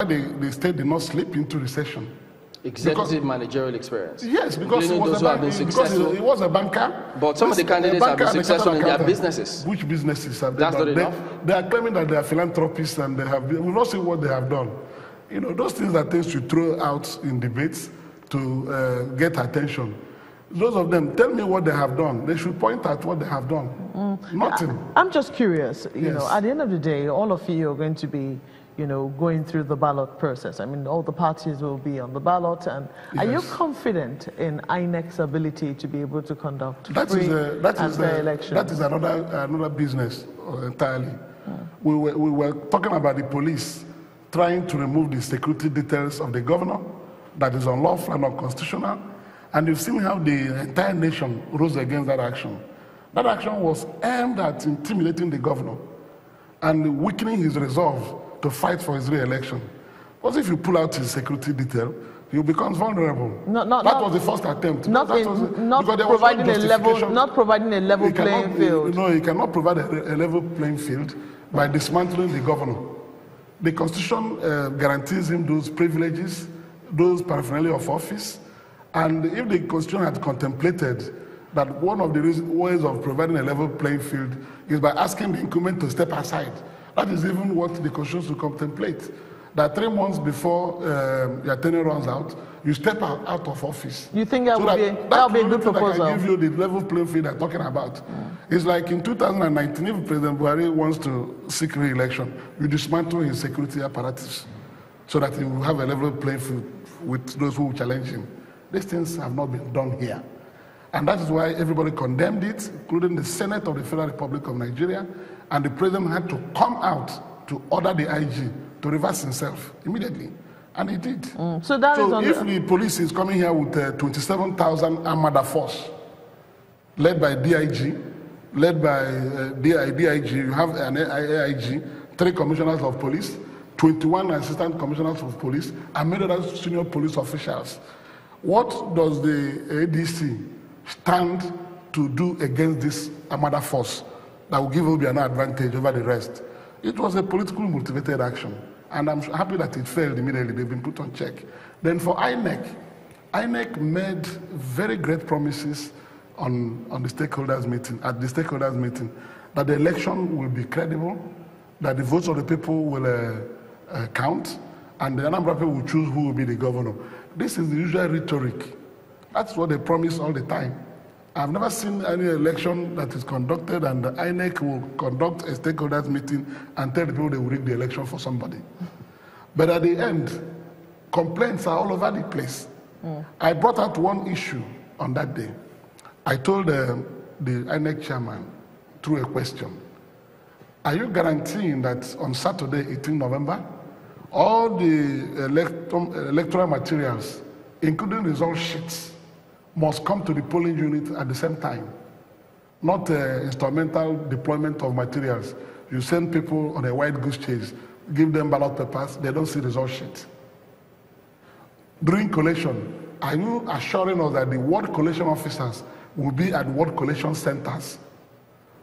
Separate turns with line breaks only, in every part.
the state did not slip into recession.
Executive managerial experience.
Yes, because it was a banker.
But some of the candidates have been successful in their businesses.
Which businesses have they done? They are claiming that they are philanthropists and they have. We've not seen what they have done. You know, those things are things you throw out in debates to get attention. Those of them, tell me what they have done. They should point out what they have done. Nothing.
I'm just curious. You know, at the end of the day, all of you are going to be, you know, going through the ballot process. I mean, all the parties will be on the ballot. And are you confident in INEC's ability to be able to conduct free and fair elections?
That is another business entirely. We were talking about the police trying to remove the security details of the governor. That is unlawful and unconstitutional. And you've seen how the entire nation rose against that action. That action was aimed at intimidating the governor and weakening his resolve to fight for his re-election. Because if you pull out his security detail, he becomes vulnerable. That was the first attempt.
Not providing a level playing field.
No, he cannot provide a level playing field by dismantling the governor. The Constitution guarantees him those privileges, those paraphernalia of office. And if the Constitution had contemplated that one of the ways of providing a level playing field is by asking the incumbent to step aside, that is even what the Constitution should contemplate. That 3 months before your tenure runs out, you step out of office.
You think that would be a good proposal?
That can give you the level playing field I'm talking about. It's like in 2019, if President Buhari wants to seek re-election, you dismantle his security apparatus so that he will have a level playing field with those who challenge him. These things have not been done here. And that is why everybody condemned it, including the Senate of the Federal Republic of Nigeria, and the president had to come out to order the IG to reverse himself immediately. And he did.
So
if the police is coming here with 27,000 armada force, led by DIG, led by DIG, you have an AIG, 3 commissioners of police, 21 assistant commissioners of police, and many other senior police officials. What does the ADC stand to do against this armada force that will give Obi an advantage over the rest? It was a politically motivated action, and I'm happy that it failed immediately. They've been put on check. Then for INEC made very great promises on the stakeholders meeting, at the stakeholders meeting, that the election will be credible, that the votes of the people will count, and the Anambra people will choose who will be the governor. This is the usual rhetoric. That's what they promise all the time. I've never seen any election that is conducted and the INEC will conduct a stakeholders meeting and tell the people they will rig the election for somebody. But at the end, complaints are all over the place. I brought out one issue on that day. I told the INEC chairman through a question, are you guaranteeing that on Saturday, 18 November, all the electoral materials, including result sheets, must come to the polling unit at the same time, not instrumental deployment of materials. You send people on a white goose chase, give them ballot papers, they don't see result sheets. During collation, are you assuring us that the ward collation officers will be at ward collation centers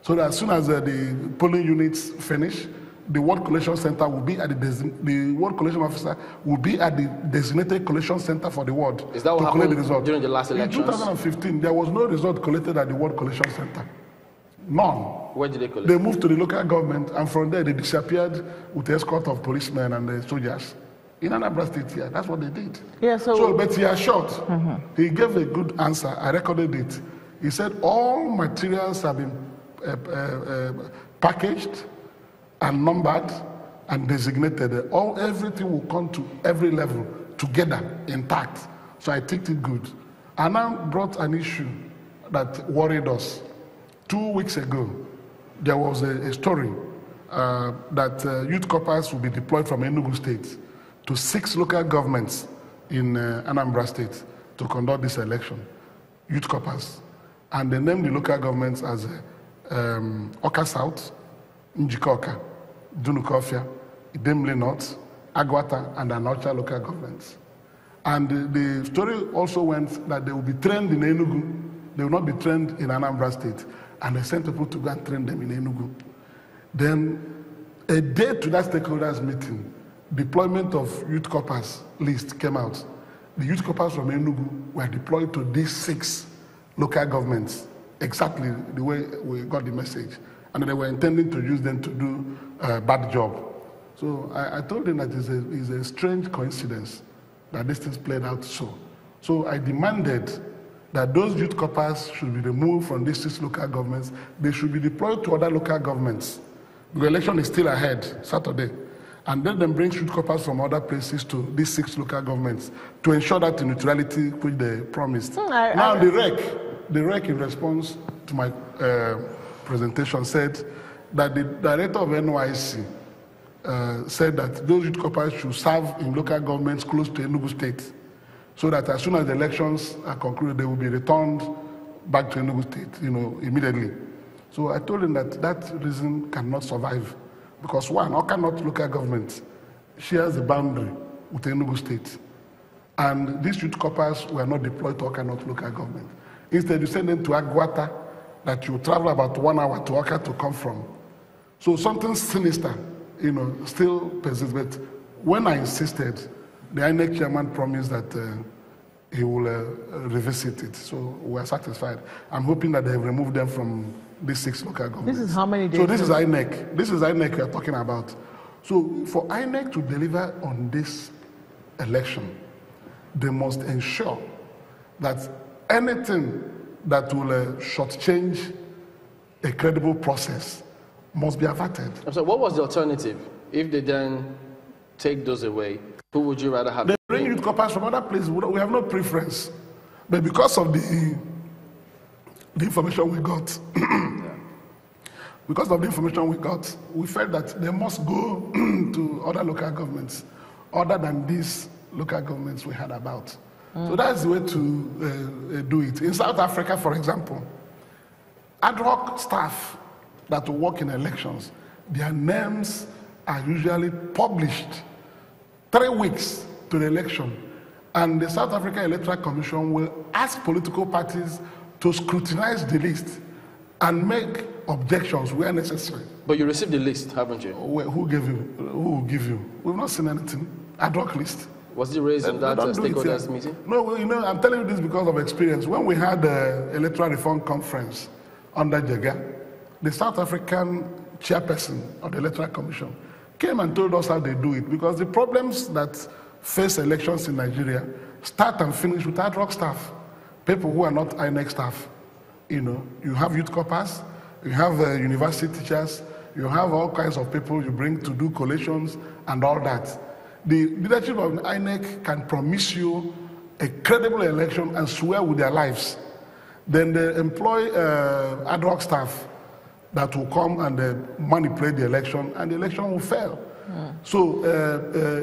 so that as soon as the polling units finish, the ward collection center will be at the ward collection officer will be at the designated collection center for the ward.
Is that what happened during the last elections?
In 2015, there was no result collected at the ward collection center. None.
Where did they collect?
They moved to the local government, and from there they disappeared with the escort of policemen and the soldiers. In Anambra State here, that's what they did.
Yeah,
but he assured, he gave a good answer. I recorded it. He said all materials have been packaged and numbered and designated. Everything will come to every level together, intact. So I think it good. I now brought an issue that worried us. 2 weeks ago, there was a story that youth corps will be deployed from Enugu State to 6 local governments in Anambra State to conduct this election. Youth corps. And they named the local governments as Oka South, Njikoka, Dunukofia, Idemili North, Agwata, and Anocha local governments. And the story also went that they will be trained in Enugu. They will not be trained in Anambra State. And they sent people to go and train them in Enugu. Then, a day to that stakeholders meeting, deployment of youth corpers list came out, the youth corpers from Enugu were deployed to these 6 local governments, exactly the way we got the message. And they were intending to use them to do a bad job. So I told him that it's a strange coincidence that these things played out so. So I demanded that those youth corpers should be removed from these 6 local governments. They should be deployed to other local governments. The election is still ahead, Saturday. And then them bring youth corpers from other places to these 6 local governments to ensure that the neutrality which they promised. Now the REC in response to my presentation said that the director of NYC said that those youth corpers should serve in local governments close to Enugu State, so that as soon as the elections are concluded, they will be returned back to Enugu State, immediately. So I told him that that reason cannot survive, because one, Awka North local government shares a boundary with Enugu State, and these youth corpers were not deployed to Awka North local government. Instead, you send them to Agwata, that you travel about 1 hour to Awka to come from. So something sinister, still persists. But when I insisted, the INEC chairman promised that he will revisit it. So we are satisfied. I'm hoping that they have removed them from these 6 local governments.
This is how many days?
So this is INEC. This is INEC we are talking about. So for INEC to deliver on this election, they must ensure that anything that will shortchange a credible process must be averted.
So what was the alternative? If they then take those away, who would you rather have?
They bring youth corpers from other places. We have no preference. But because of the information we got, we felt that they must go to other local governments other than these local governments we had about. So that's the way to do it. In South Africa, for example, ad hoc staff that will work in elections, their names are usually published 3 weeks to the election. And the South African Electoral Commission will ask political parties to scrutinize the list and make objections where necessary.
But you received the list, haven't you?
Who gave you? Who will give you? We've not seen anything. Ad hoc list.
Was it raised in that stakeholders meeting?
No, I'm telling you this because of experience. When we had the Electoral Reform Conference under Jega, the South African chairperson of the Electoral Commission came and told us how they do it, because the problems that face elections in Nigeria start and finish with ad hoc staff, people who are not INEC staff. You have youth corpers, you have university teachers, you have all kinds of people you bring to do collations and all that. The leadership of INEC can promise you a credible election and swear with their lives. Then they employ ad hoc staff that will come and manipulate the election, and the election will fail. So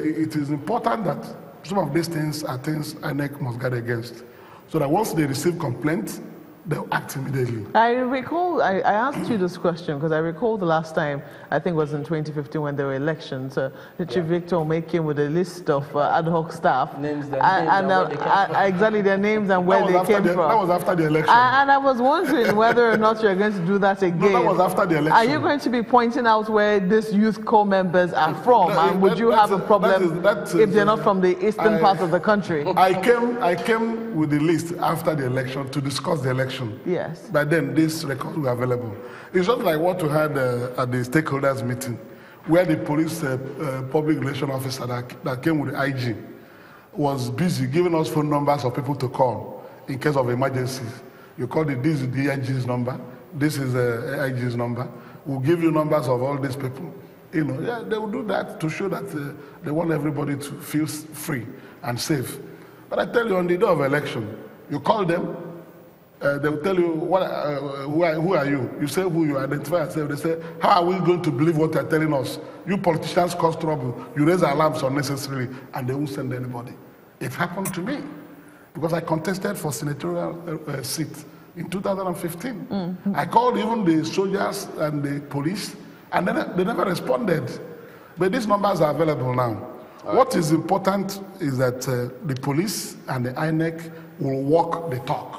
it is important that some of these things are things INEC must guard against, so that once they receive complaints, they'll act immediately.
I recall, I asked you this question because I recall the last time, I think it was in 2015 when there were elections, the Chief Victor Omeh came with a list of ad hoc staff. Exactly, their names and where they came from.
That was after the election.
And I was wondering whether or not you're going to do that again.
No, that was after the election.
Are you going to be pointing out where these youth corps members are from? And would you have a problem if they're not from the eastern part of the country?
I came with the list after the election to discuss the election.
Yes.
But then these records were available. It's just like what we had at the stakeholders meeting, where the police public relations officer that came with the IG was busy giving us phone numbers of people to call in case of emergencies. You call this is the IG's number, this is the AIG's number. We'll give you numbers of all these people. They will do that to show that they want everybody to feel free and safe. But I tell you, on the day of election, you call them, they will tell you, who are you? You say who you identify yourself. They say, how are we going to believe what they're telling us? You politicians cause trouble. You raise alarms unnecessarily, and they won't send anybody. It happened to me, because I contested for senatorial seat in 2015. I called even the soldiers and the police, and then they never responded. But these numbers are available now. What is important is that the police and the INEC will walk the talk.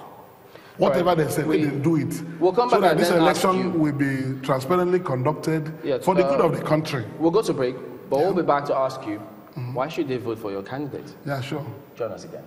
Whatever they say, they do it.
We'll come
so
back
that this election will be transparently conducted for the good of the country.
We'll go to break, but we'll be back to ask you, why should they vote for your candidate?
Yeah, sure.
Join us again.